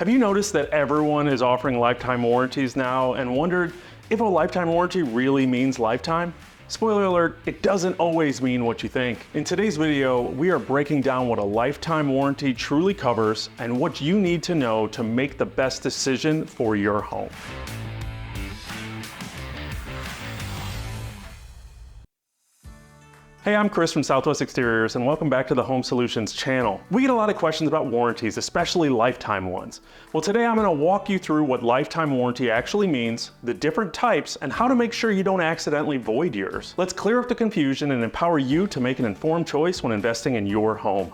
Have you noticed that everyone is offering lifetime warranties now and wondered if a lifetime warranty really means lifetime? Spoiler alert, it doesn't always mean what you think. In today's video, we are breaking down what a lifetime warranty truly covers and what you need to know to make the best decision for your home. Hey, I'm Chris from Southwest Exteriors and welcome back to the Home Solutions channel. We get a lot of questions about warranties, especially lifetime ones. Well, today I'm going to walk you through what lifetime warranty actually means, the different types, and how to make sure you don't accidentally void yours. Let's clear up the confusion and empower you to make an informed choice when investing in your home.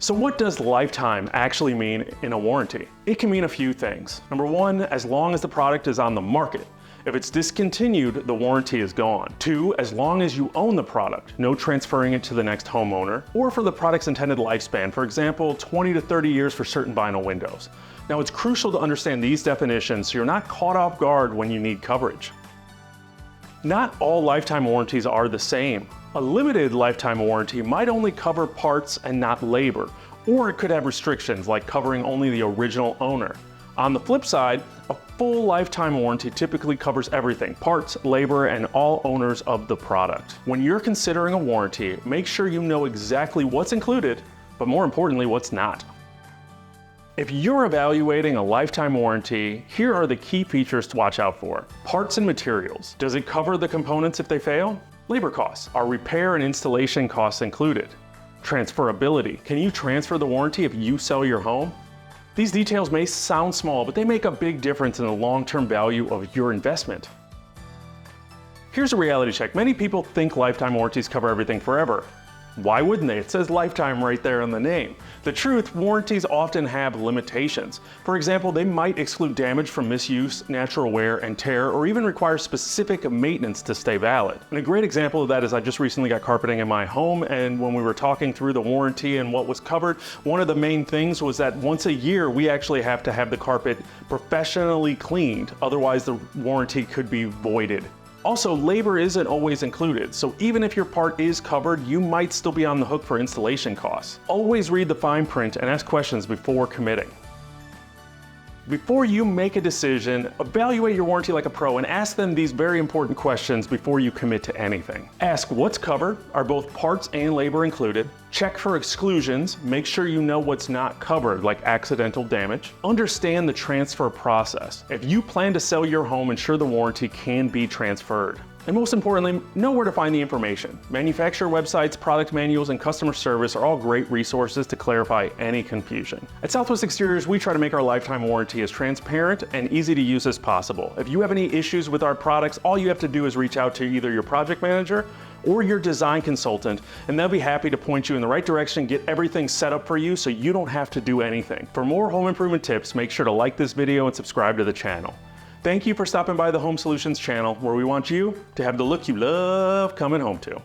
So what does lifetime actually mean in a warranty? It can mean a few things. Number one, as long as the product is on the market. If it's discontinued, the warranty is gone. 2, as long as you own the product, no transferring it to the next homeowner, or for the product's intended lifespan, for example, 20 to 30 years for certain vinyl windows. Now, it's crucial to understand these definitions so you're not caught off guard when you need coverage. Not all lifetime warranties are the same. A limited lifetime warranty might only cover parts and not labor, or it could have restrictions like covering only the original owner. On the flip side, a full lifetime warranty typically covers everything, parts, labor, and all owners of the product. When you're considering a warranty, make sure you know exactly what's included, but more importantly, what's not. If you're evaluating a lifetime warranty, here are the key features to watch out for. Parts and materials. Does it cover the components if they fail? Labor costs. Are repair and installation costs included? Transferability. Can you transfer the warranty if you sell your home? These details may sound small, but they make a big difference in the long-term value of your investment. Here's a reality check. Many people think lifetime warranties cover everything forever. Why wouldn't they? It says lifetime right there in the name. The truth, warranties often have limitations. For example, they might exclude damage from misuse, natural wear and tear, or even require specific maintenance to stay valid. And a great example of that is I just recently got carpeting in my home, and when we were talking through the warranty and what was covered, one of the main things was that once a year we actually have to have the carpet professionally cleaned, otherwise the warranty could be voided. Also, labor isn't always included, so even if your part is covered, you might still be on the hook for installation costs. Always read the fine print and ask questions before committing. Before you make a decision, evaluate your warranty like a pro and ask them these very important questions before you commit to anything. Ask what's covered, are both parts and labor included? Check for exclusions, make sure you know what's not covered, like accidental damage. Understand the transfer process. If you plan to sell your home, ensure the warranty can be transferred. And most importantly, know where to find the information. Manufacturer websites, product manuals, and customer service are all great resources to clarify any confusion. At Southwest Exteriors, we try to make our lifetime warranty as transparent and easy to use as possible. If you have any issues with our products, all you have to do is reach out to either your project manager or your design consultant, and they'll be happy to point you in the right direction, get everything set up for you so you don't have to do anything. For more home improvement tips, make sure to like this video and subscribe to the channel. Thank you for stopping by the Home Solutions channel, where we want you to have the look you love coming home to.